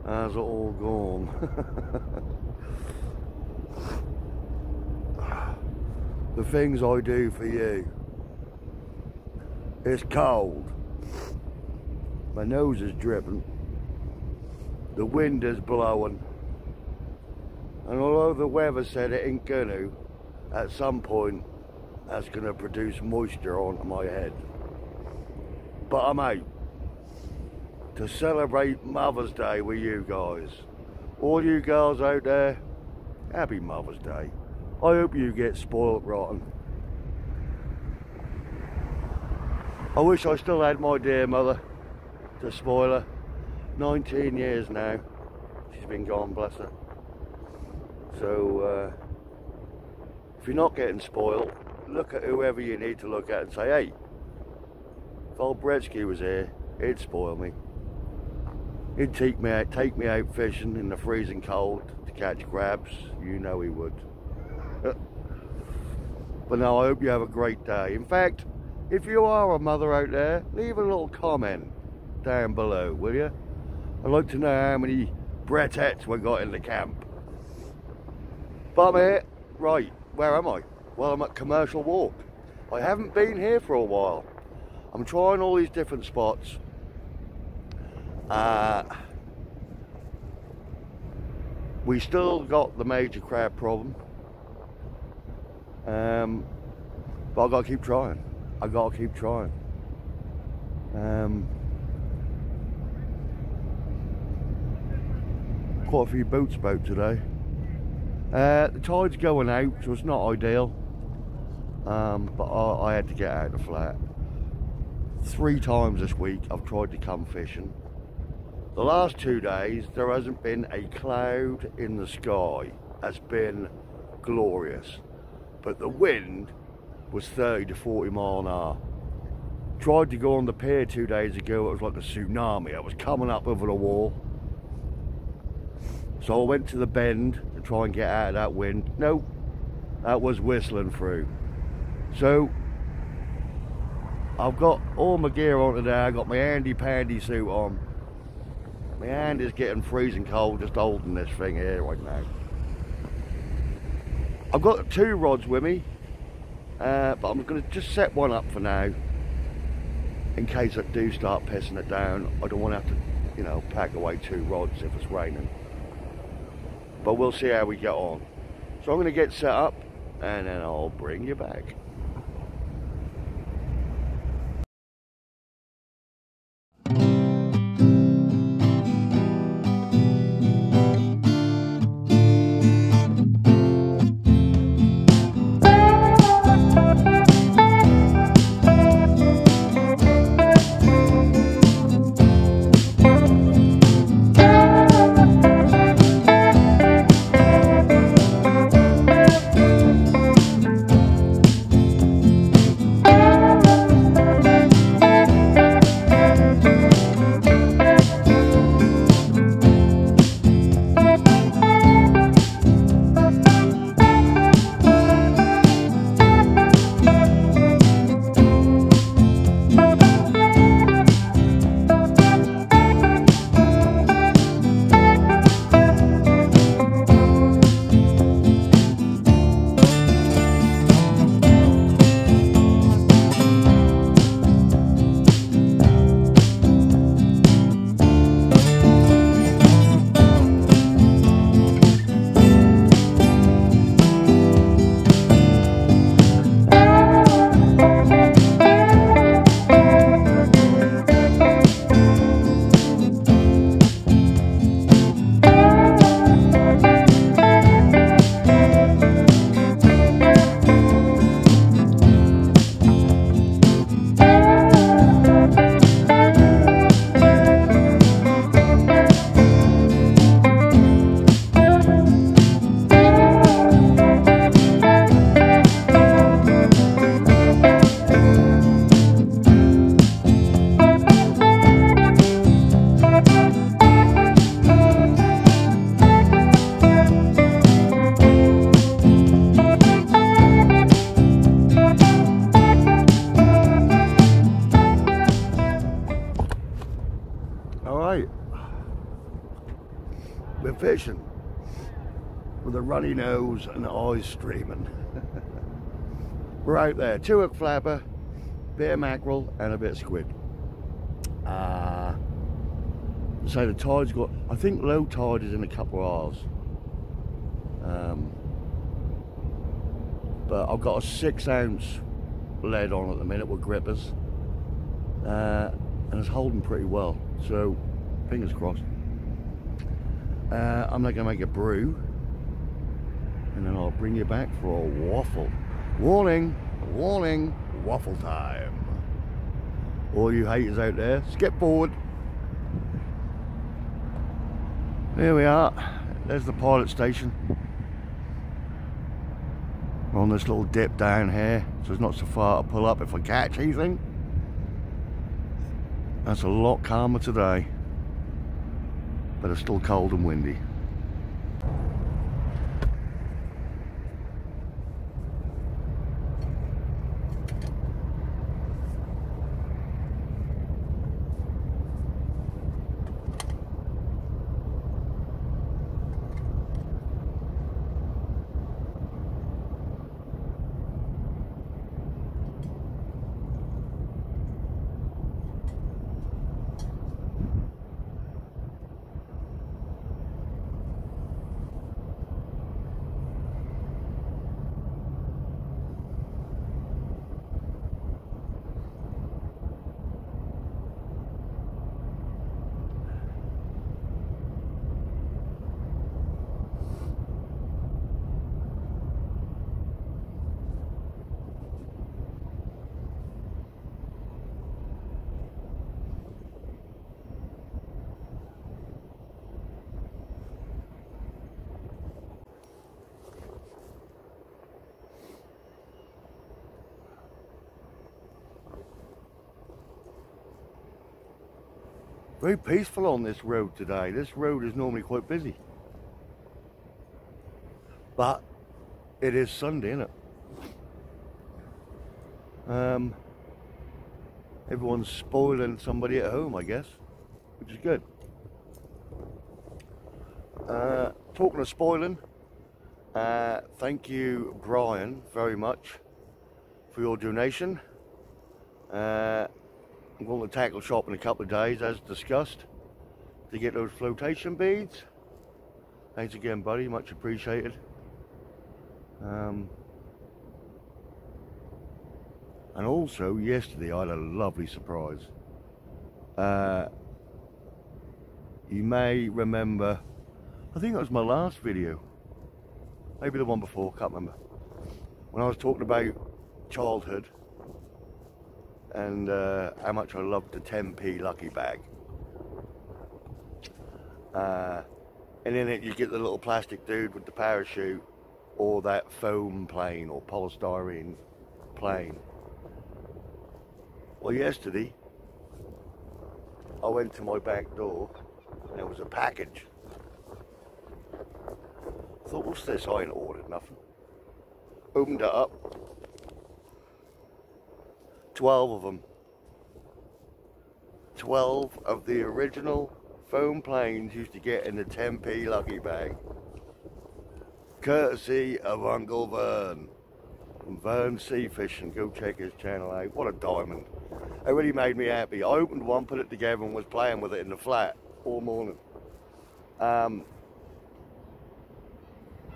How's it all gone? The things I do for you. It's cold. My nose is dripping. The wind is blowing. And although the weather said it ain't gonna, at some point that's gonna produce moisture onto my head. But I'm out to celebrate Mother's Day with you guys. All you girls out there, happy Mother's Day. I hope you get spoiled rotten. I wish I still had my dear mother to spoil her. 19 years now. She's been gone, bless her. So, if you're not getting spoiled, look at whoever you need to look at and say, hey, if old Bretsky was here, he'd spoil me. He'd take me out fishing in the freezing cold to catch crabs. You know he would. But no, I hope you have a great day. In fact, if you are a mother out there, leave a little comment down below, will you? I'd like to know how many Brettettes we got in the camp. But I'm here. Right, where am I? Well, I'm at Commercial Walk. I haven't been here for a while. I'm trying all these different spots. We still got the major crab problem. But I've got to keep trying. I've got to keep trying. Quite a few boats about today. The tide's going out, so it's not ideal. But I had to get out of the flat. 3 times this week I've tried to come fishing. The last 2 days there hasn't been a cloud in the sky. It's been glorious. But the wind was 30 to 40 mile an hour. Tried to go on the pier 2 days ago, it was like a tsunami. I was coming up over the wall. So I went to the bend to try and get out of that wind. Nope, that was whistling through. So I've got all my gear on today. I got my handy pandy suit on. My hand is getting freezing cold just holding this thing here right now. I've got 2 rods with me, but I'm going to just set one up for now in case I do start pissing it down. I don't want to have to, you know, pack away 2 rods if it's raining. But we'll see how we get on. So I'm going to get set up and then I'll bring you back. we're fishing with a runny nose and eyes streaming. We're out there, 2-hook flapper, bit of mackerel and a bit of squid. So the tide's got, I think low tide is in a couple of hours. But I've got a 6-ounce lead on at the minute with grippers. And it's holding pretty well, so fingers crossed. I'm not going to make a brew, and then I'll bring you back for a waffle. Warning, warning, waffle time. All you haters out there, skip forward. Here we are, there's the pilot station. We're on this little dip down here, so it's not so far to pull up if I catch anything. That's a lot calmer today, but it's still cold and windy. Very peaceful on this road today. This road is normally quite busy. But it is Sunday, isn't it? Everyone's spoiling somebody at home, I guess, which is good. Talking of spoiling, thank you, Brian, very much for your donation. I'm going to tackle shop in a couple of days, as discussed, to get those flotation beads. Thanks again, buddy, much appreciated. And also, yesterday I had a lovely surprise. You may remember, I think that was my last video, maybe the one before, can't remember, when I was talking about childhood and how much I loved the 10p lucky bag. And in it you get the little plastic dude with the parachute, or that foam plane or polystyrene plane. Well, yesterday I went to my back door and there was a package. I thought, what's this? I ain't ordered nothing. Opened it up. 12 of them. 12 of the original foam planes used to get in the 10p lucky bag. Courtesy of Uncle Vern. From Vern Sea Fishing. Go check his channel out. What a diamond. It really made me happy. I opened one, put it together and was playing with it in the flat all morning. But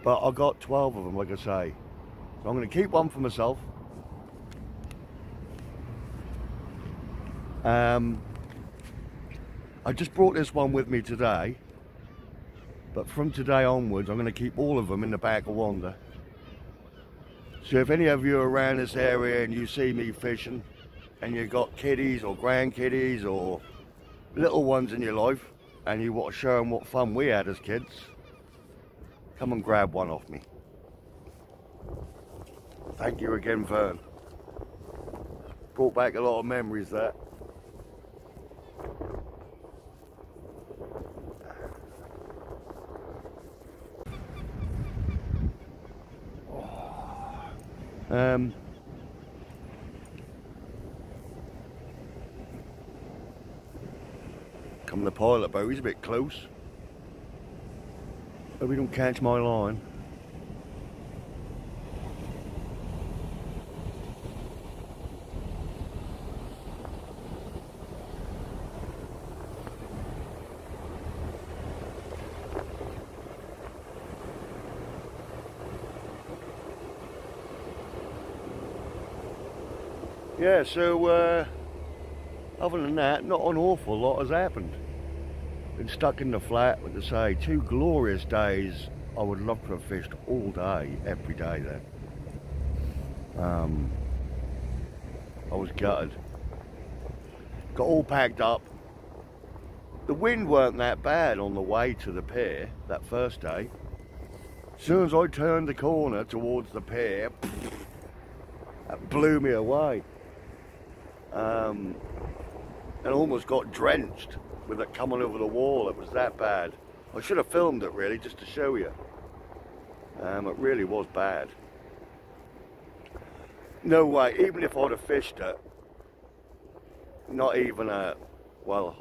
I got 12 of them, like I say. So I'm going to keep one for myself. I just brought this one with me today, but from today onwards I'm going to keep all of them in the back of Wanda. So if any of you are around this area and you see me fishing and you've got kiddies or grandkiddies or little ones in your life and you want to show them what fun we had as kids, come and grab one off me. Thank you again, Vern. Brought back a lot of memories there. Come the pilot boat, he's a bit close. Hope we don't catch my line. Yeah, so other than that, not an awful lot has happened. Been stuck in the flat, like I say, 2 glorious days. I would love to have fished all day, every day then. I was gutted. Got all packed up. The wind weren't that bad on the way to the pier that first day. As soon as I turned the corner towards the pier, that blew me away. And almost got drenched with it coming over the wall. It was that bad. I should have filmed it really, just to show you. It really was bad. No way, even if I'd have fished it, not even well,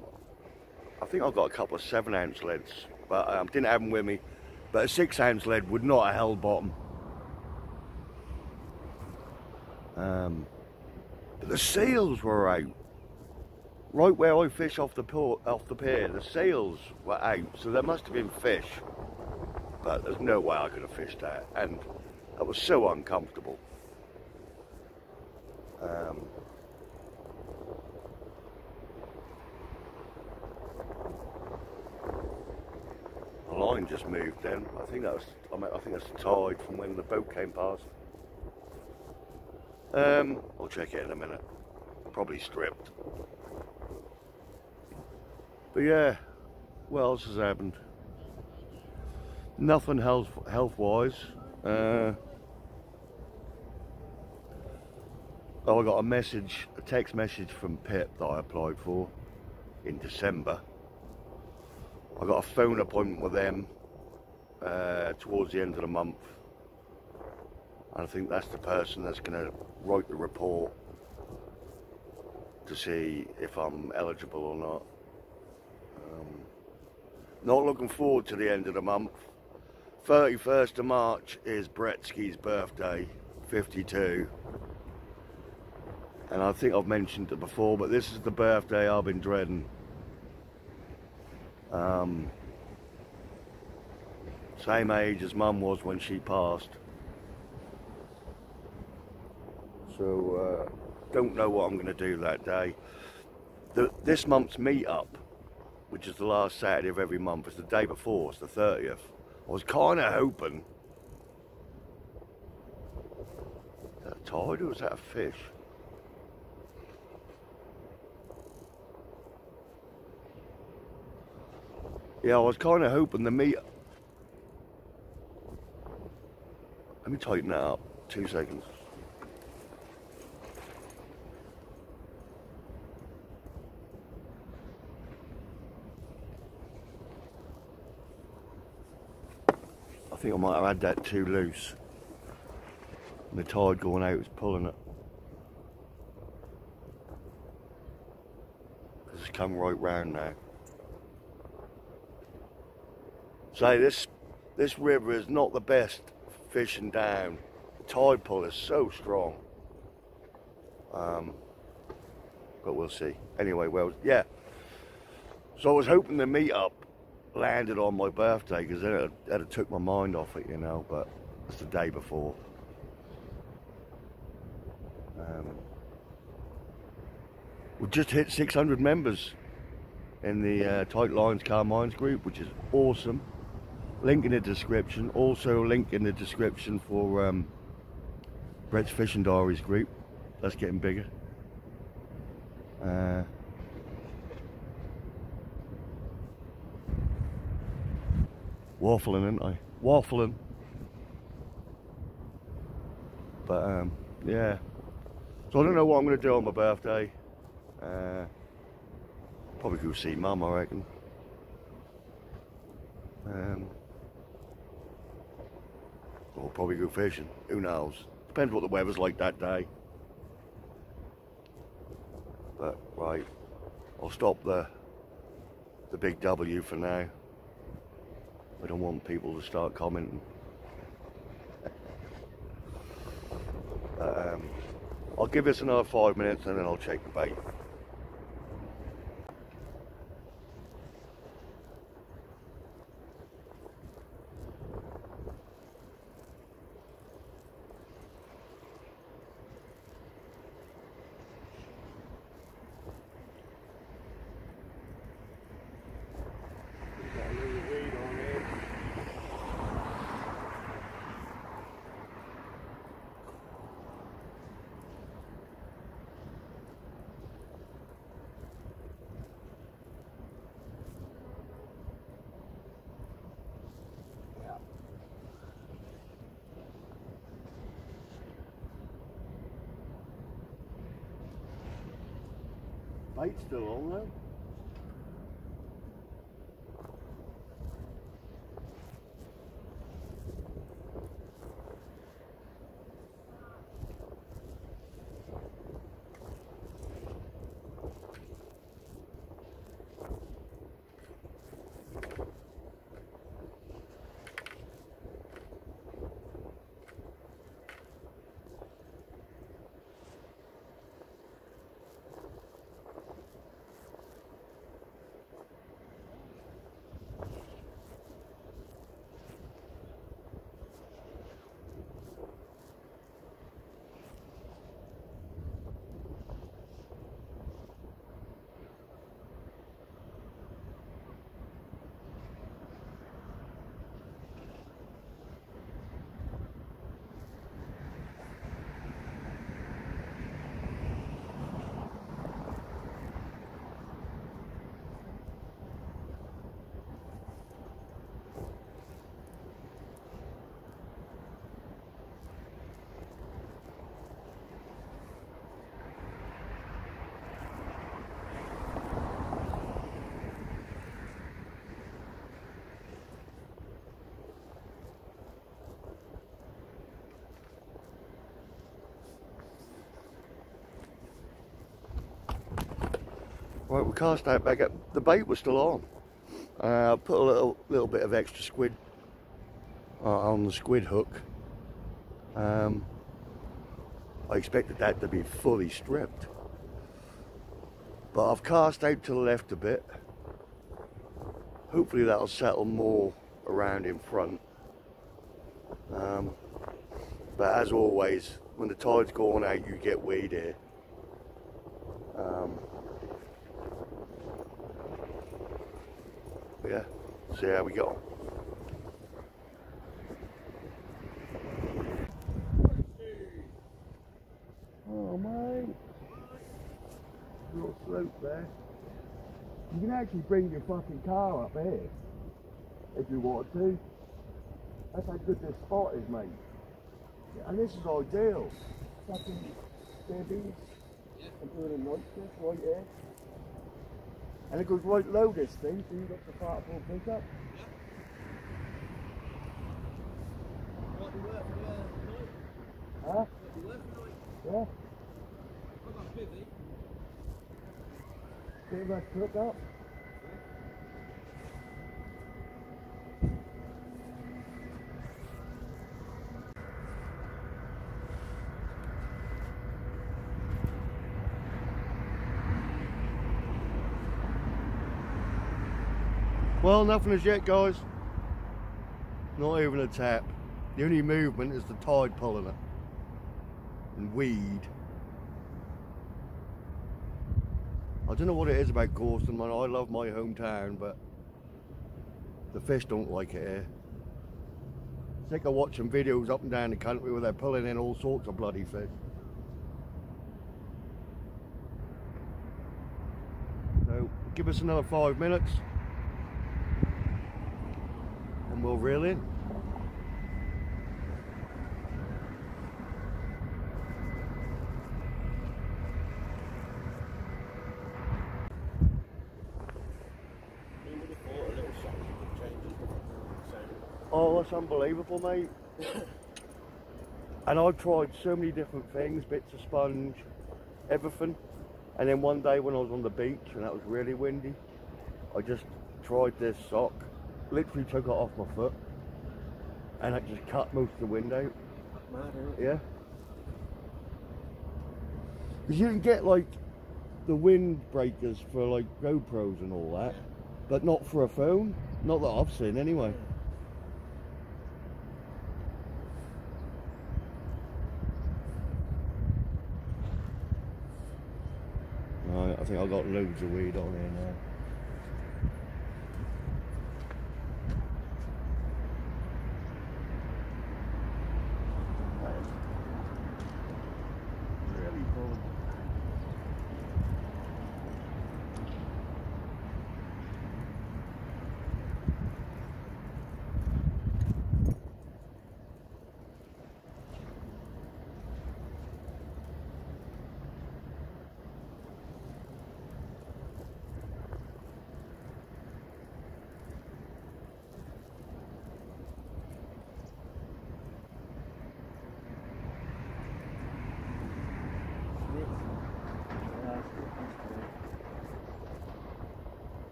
I think I've got a couple of 7-ounce leads, but didn't have them with me. But a 6-ounce lead would not have held bottom. But the seals were out. Right where I fish off the pier, the seals were out, so there must have been fish. But there's no way I could have fished that, and that was so uncomfortable. The line just moved then. I think that's the tide from when the boat came past. I'll check it in a minute. Probably stripped. But yeah, what else has happened? Nothing health-wise. Oh, I got a text message from Pip that I applied for in December. I got a phone appointment with them towards the end of the month. And I think that's the person that's going to write the report to see if I'm eligible or not. Not looking forward to the end of the month. 31st of March is Bretsky's birthday, 52. And I think I've mentioned it before, but this is the birthday I've been dreading. Same age as Mum was when she passed. So, don't know what I'm going to do that day. This month's meet-up, which is the last Saturday of every month, is the day before, it's the 30th. I was kind of hoping... Is that a tide or is that a fish? Yeah, I was kind of hoping the meet... Let me tighten that up, 2 seconds. I think I might have had that too loose. And the tide going out is pulling it. It's come right round now. So this river is not the best fishing down. The tide pull is so strong. But we'll see. Anyway, well, yeah. So I was hoping the meet-up landed on my birthday, because then it took my mind off it, you know, but it's the day before. We've just hit 600 members in the Tight Lines Car Mines group, which is awesome. Link in the description. Also link in the description for Brett's Fishing Diaries group. That's getting bigger. Waffling, ain't I? Waffling. But yeah. So I don't know what I'm going to do on my birthday. Probably go see Mum, I reckon. Or probably go fishing. Who knows? Depends what the weather's like that day. But right, I'll stop the big W for now. I don't want people to start commenting. I'll give this another 5 minutes and then I'll check the bait. Bait's still on though. Right, we cast that back up. The bait was still on. I put a little bit of extra squid on the squid hook. I expected that to be fully stripped, but I've cast out to the left a bit. Hopefully that'll settle more around in front. But as always, when the tide's going out, you get weed here. Yeah, see how we go. Oh mate, little slope there. You can actually bring your fucking car up here if you want to. That's how good this spot is, mate. Yeah, and this is ideal. Fucking bibbies and doing a night shift right here. And it goes right low this thing, so you've got the part full pickup. Might be worth night. Huh? Might be worth night. Yeah. I've got a bivvy. Bit of a cook up. Well, nothing as yet, guys. Not even a tap. The only movement is the tide pulling it. And weed. I don't know what it is about Gorston, man. I love my hometown, but the fish don't like it here. Sick of watching videos up and down the country where they're pulling in all sorts of bloody fish. So, give us another 5 minutes. And we'll reel in. Oh, that's unbelievable, mate. And I've tried so many different things, bits of sponge, everything. And then one day when I was on the beach and that was really windy, I just tried this sock literally took it off my foot, and it just cut most of the window. Mad, isn't it? Yeah. Because you can get like the wind breakers for like GoPros and all that, Yeah. but not for a phone. Not that I've seen anyway. Right, I think I've got loads of weed on here now. Really cool.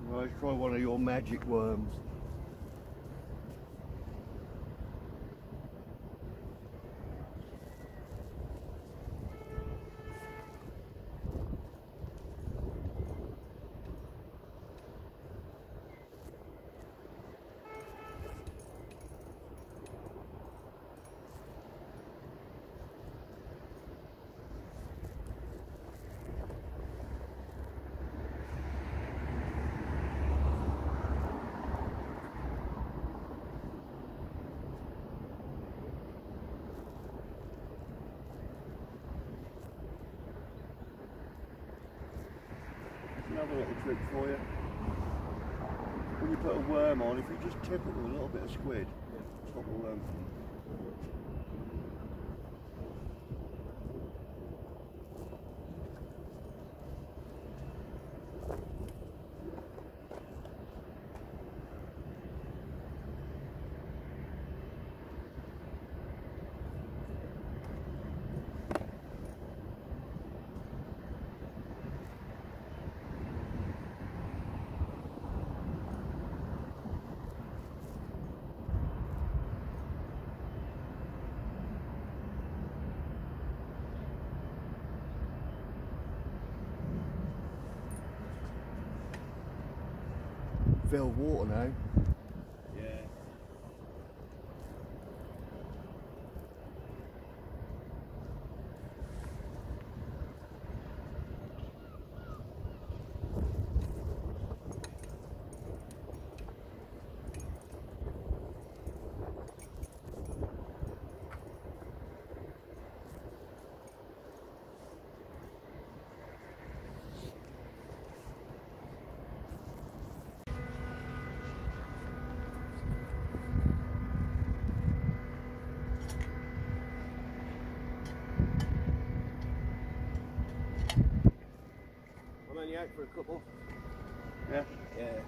Right, try one of your magic worms. Another little trick for you. When you put a worm on, if you just tip it with a little bit of squid, stop the worm from. Fill water now. Yeah. I'm only out for a couple. Yeah. Yeah.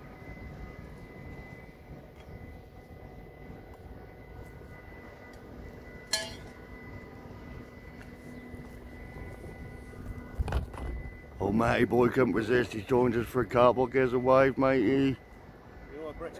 Old Matty boy couldn't resist. He's joined us for a couple. Gives a wave, matey. You know what, Brett? Is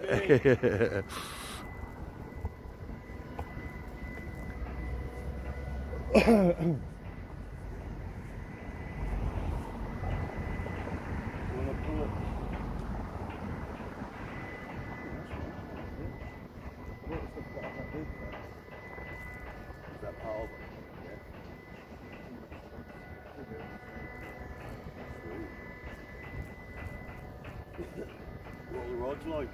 that part of it? Yeah. Sweet. What are the rods like?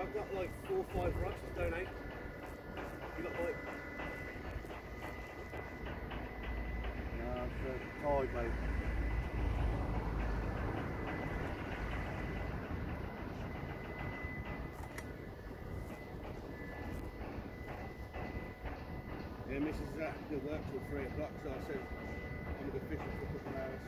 I've got like 4 or 5 rods to donate. You got like... No, it's a tide, mate. Yeah, Mrs. is at good work till 3 o'clock, so I said I'm going to go fishing for a couple of hours.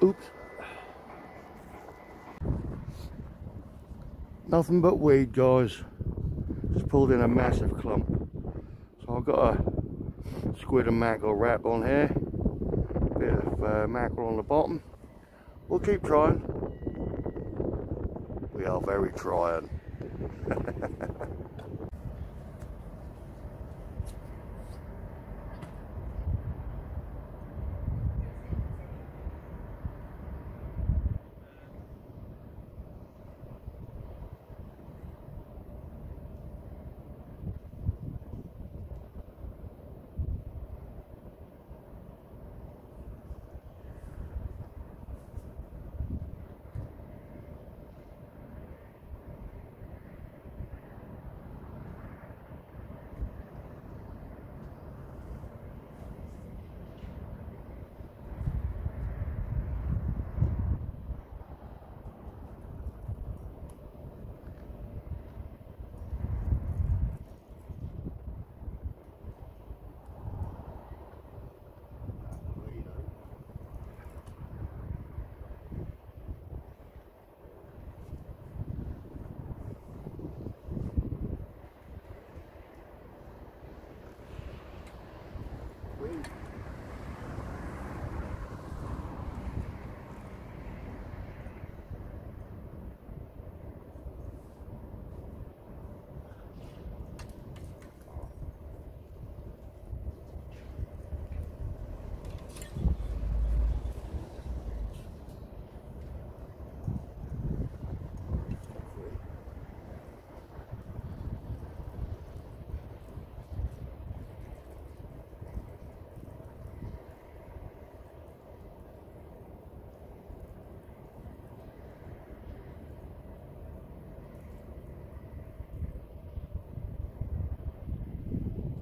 Oops. Nothing but weed, guys. Just pulled in a massive clump. So I've got a squid and mackerel wrap on here. Bit of mackerel on the bottom. We'll keep trying. We are very trying.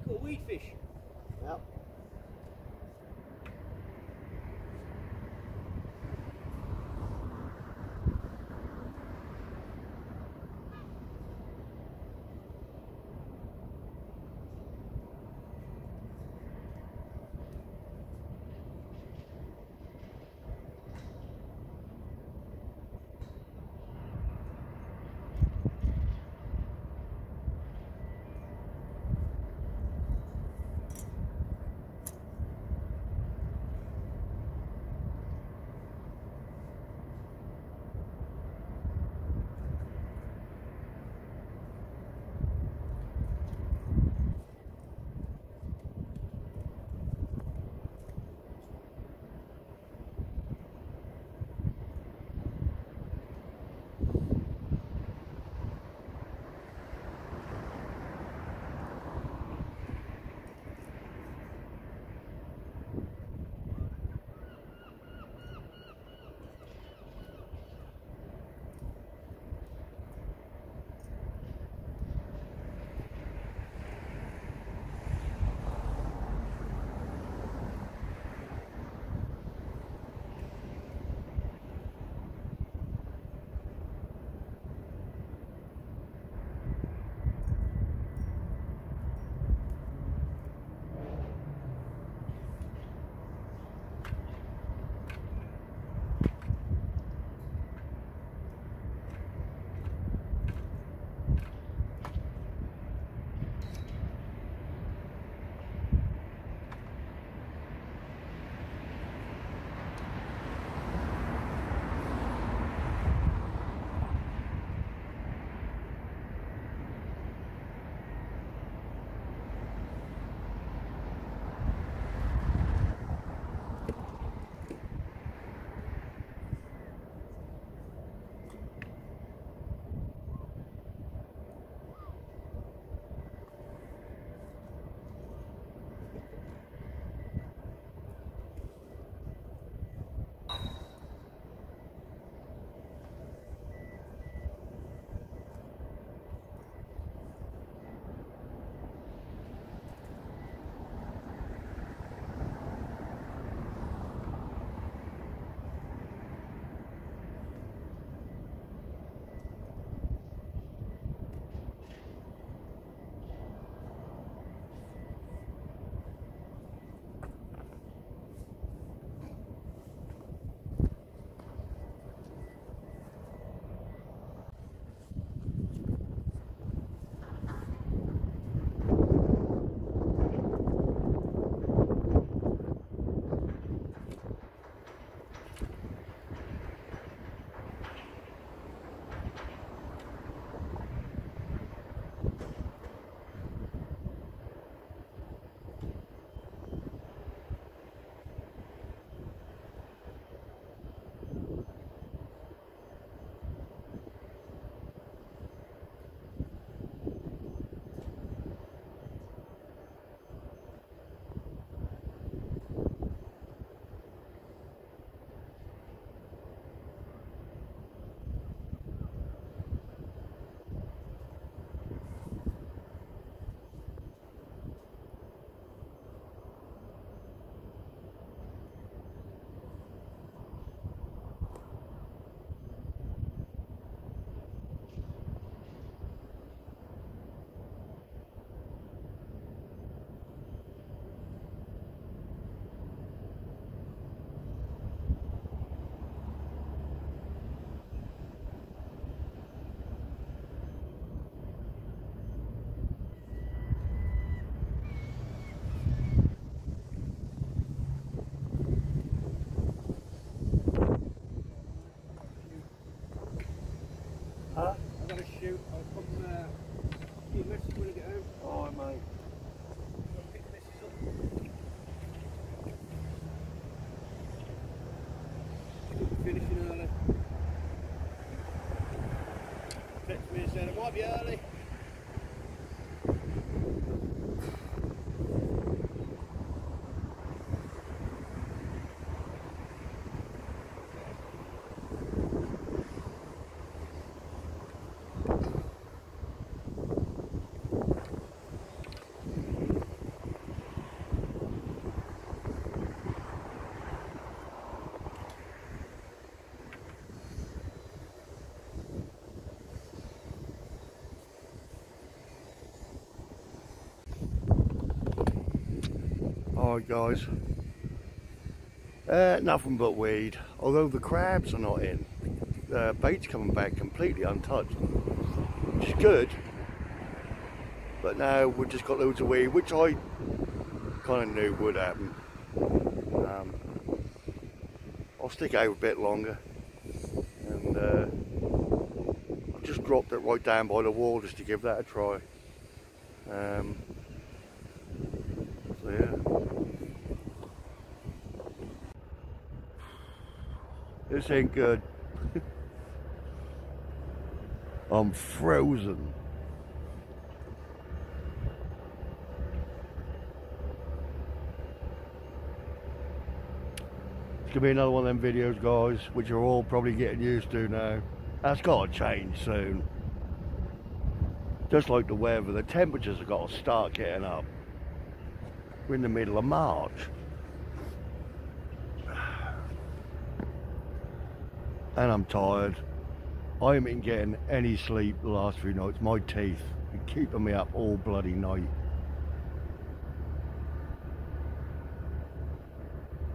Got weed fish. Yep. Might be early. Alright guys, nothing but weed, although the crabs are not in. The bait's coming back completely untouched, which is good, but now we've just got loads of weed, which I kind of knew would happen. I'll stick it out a bit longer, and I've just dropped it right down by the wall just to give that a try. So yeah. This ain't good. I'm frozen. It's gonna be another one of them videos, guys, which you're all probably getting used to now. That's gotta change soon. Just like the weather, the temperatures have got to start getting up. We're in the middle of March. And I'm tired. I haven't been getting any sleep the last few nights. My teeth are keeping me up all bloody night.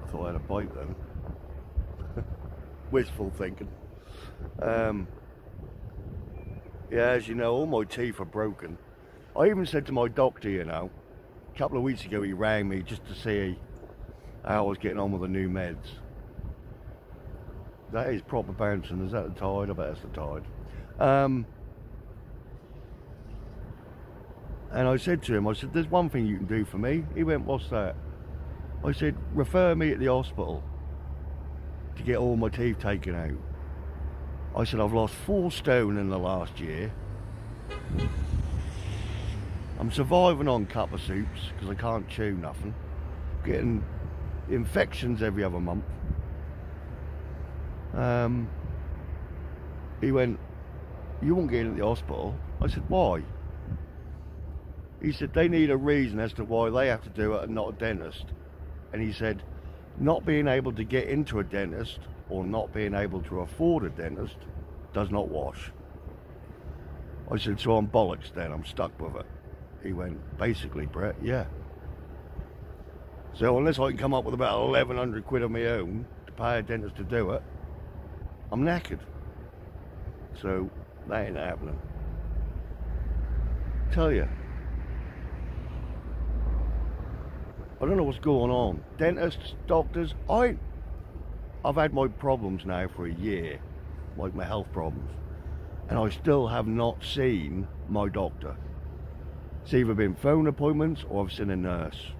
I thought I had a bite then. Wistful thinking. Yeah, as you know, all my teeth are broken. I even said to my doctor, you know, a couple of weeks ago he rang me just to see how I was getting on with the new meds. That is proper bouncing. Is that the tide? I bet it's the tide. And I said to him, I said, there's one thing you can do for me. He went, what's that? I said, refer me at the hospital to get all my teeth taken out. I said, I've lost 4 stone in the last year. I'm surviving on cup of soups because I can't chew nothing. Getting infections every other month. He went, you won't get in at the hospital. I said, why? He said, they need a reason as to why they have to do it and not a dentist. And he said, not being able to get into a dentist or not being able to afford a dentist does not wash. I said, so I'm bollocks then, I'm stuck with it. He went, basically, Brett, yeah. So unless I can come up with about 1,100 quid of my own to pay a dentist to do it, I'm knackered. So that ain't happening. Tell you, I don't know what's going on. Dentists, doctors, I've had my problems now for a year, like my health problems, and I still have not seen my doctor. It's either been phone appointments or I've seen a nurse.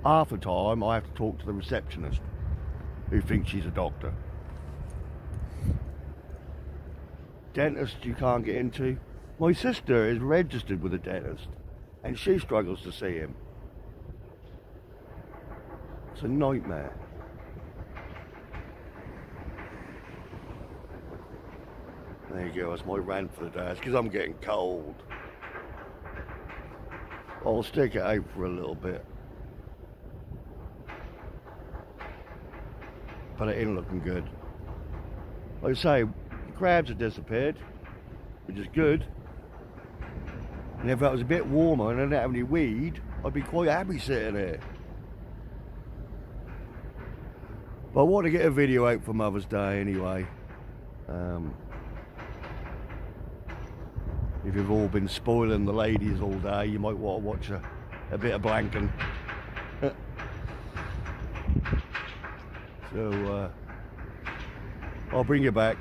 Half the time I have to talk to the receptionist who thinks she's a doctor. Dentist you can't get into. My sister is registered with a dentist and she struggles to see him. It's a nightmare. There you go, that's my rant for the day. It's because I'm getting cold. I'll stick it out for a little bit. But it ain't looking good. Like I say, the crabs have disappeared, which is good. And if it was a bit warmer and I didn't have any weed, I'd be quite happy sitting here. But I want to get a video out for Mother's Day anyway. If you've all been spoiling the ladies all day, you might want to watch a bit of blanking. So I'll bring you back.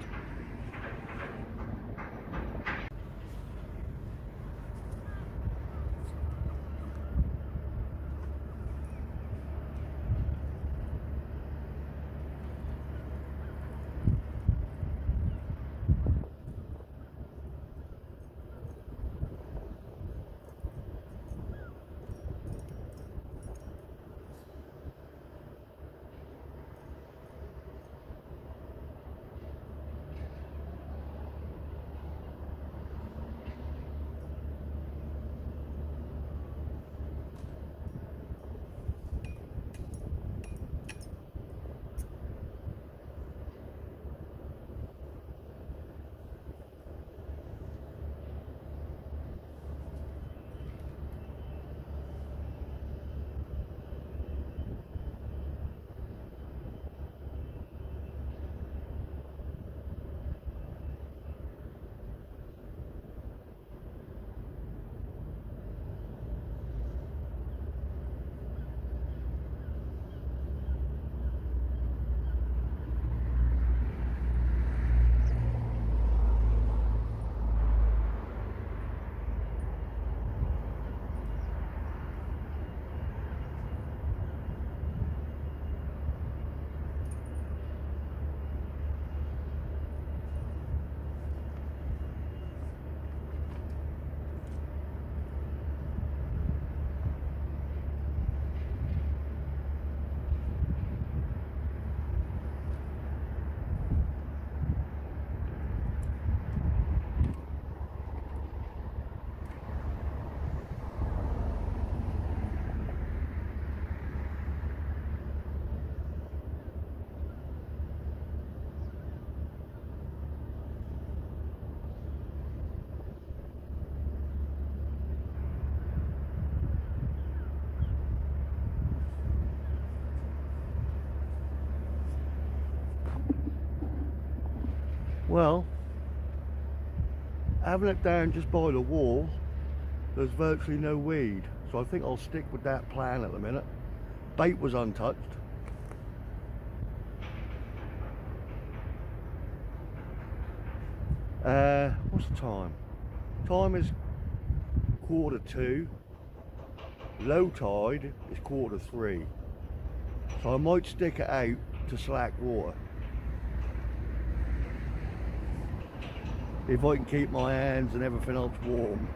Well, having it down just by the wall, there's virtually no weed, so I think I'll stick with that plan at the minute. Bait was untouched. What's the time? Time is 1:45. Low tide is 2:45. So I might stick it out to slack water. If I can keep my hands and everything else warm.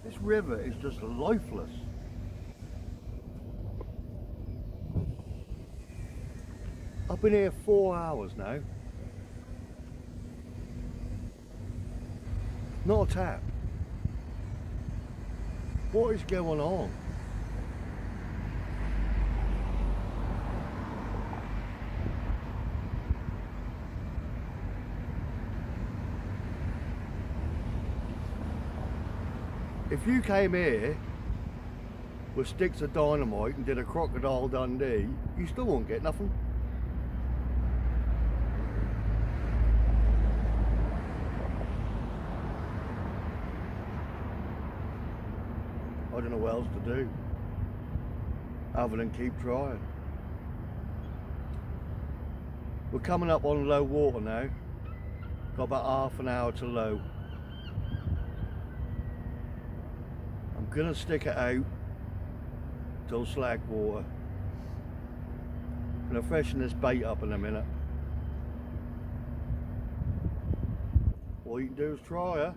This river is just lifeless. I've been here 4 hours now. Not a tap. What is going on? If you came here with sticks of dynamite and did a crocodile Dundee, you still won't get nothing. I don't know what else to do other than keep trying. We're coming up on low water now. Got about half an hour to low. I'm gonna stick it out till slack water. Gonna freshen this bait up in a minute. All you can do is try her.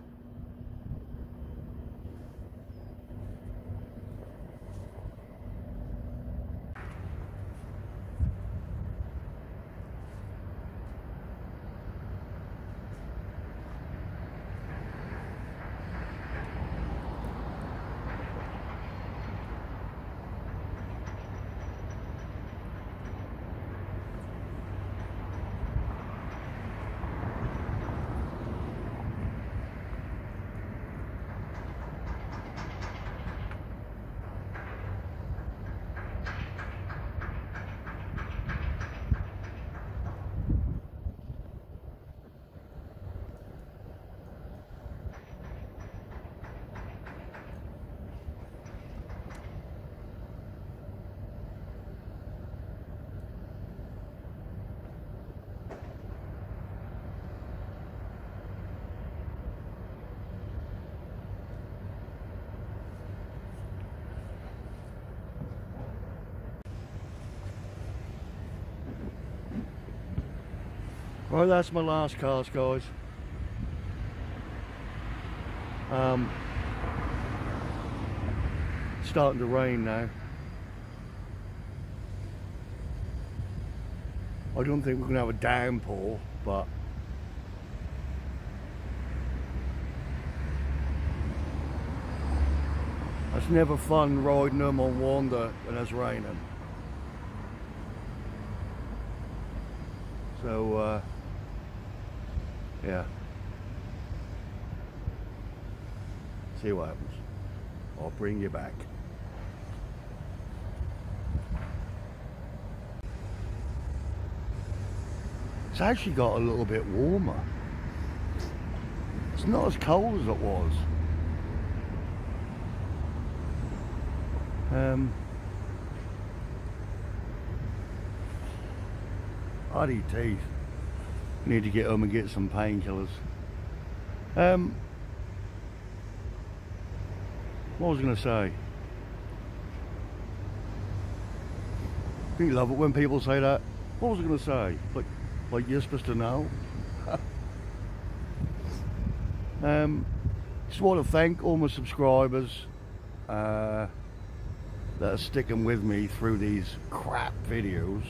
Right, that's my last cast, guys. It's starting to rain now. I don't think we're going to have a downpour, but it's never fun riding them on wander when it's raining. So, yeah. See what happens. I'll bring you back. It's actually got a little bit warmer. It's not as cold as it was. Bloody teeth. Need to get home and get some painkillers. What was I going to say? Do you love it when people say that? What was I going to say? Like you're supposed to know? Just want to thank all my subscribers that are sticking with me through these crap videos,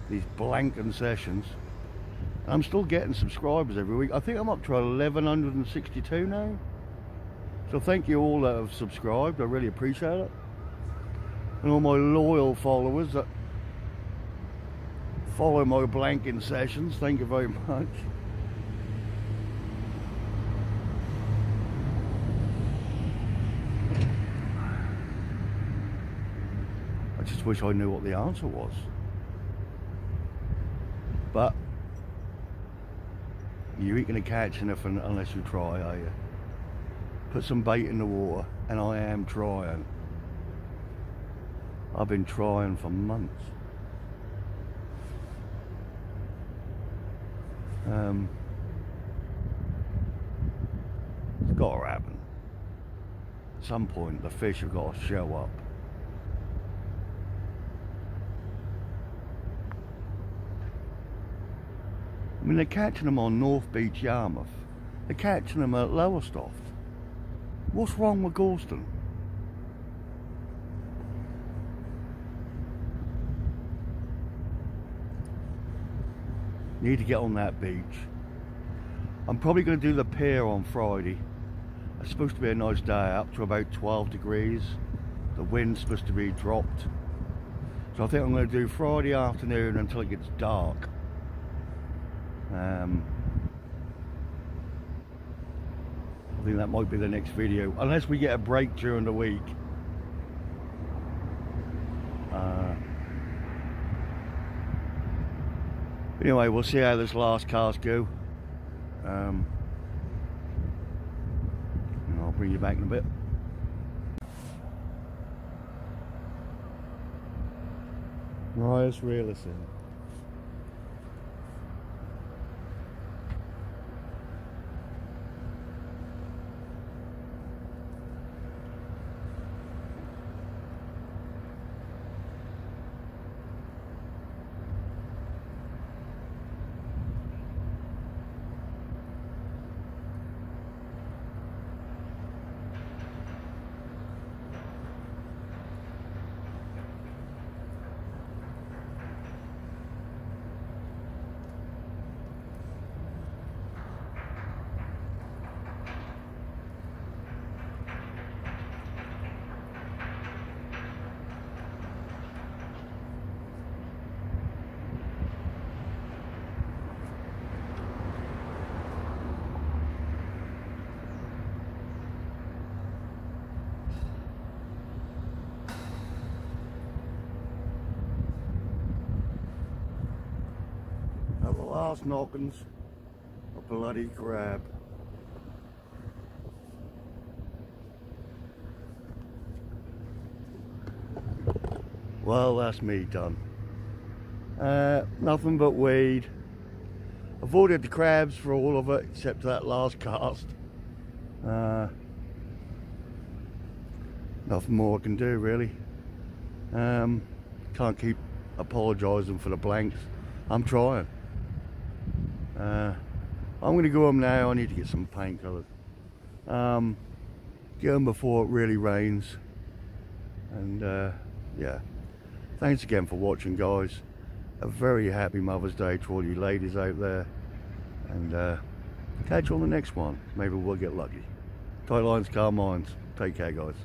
these blanking sessions. I'm still getting subscribers every week. I think I'm up to 1162 now. So thank you all that have subscribed. I really appreciate it. And all my loyal followers that follow my blanking sessions, thank you very much. I just wish I knew what the answer was. But you ain't gonna catch anything unless you try, are you? Put some bait in the water, and I am trying. I've been trying for months. It's got to happen. At some point, the fish have got to show up. I mean, they're catching them on North Beach, Yarmouth. They're catching them at Lowestoft. What's wrong with Galston? Need to get on that beach. I'm probably going to do the pier on Friday. It's supposed to be a nice day, up to about 12 degrees. The wind's supposed to be dropped. So I think I'm going to do Friday afternoon until it gets dark. I think that might be the next video, unless we get a break during the week. Anyway, we'll see how this last cast go. And I'll bring you back in a bit. Right, let's reel this in. At the last knockings, a bloody crab. Well, that's me done. Nothing but weed. Avoided the crabs for all of it, except that last cast. Nothing more I can do, really. Can't keep apologising for the blanks. I'm trying. I'm going to go home now. I need to get some painkillers. Get them before it really rains. And yeah, thanks again for watching, guys. A very happy Mother's Day to all you ladies out there. And catch you on the next one. Maybe we'll get lucky. Tight lines, calm minds. Take care, guys.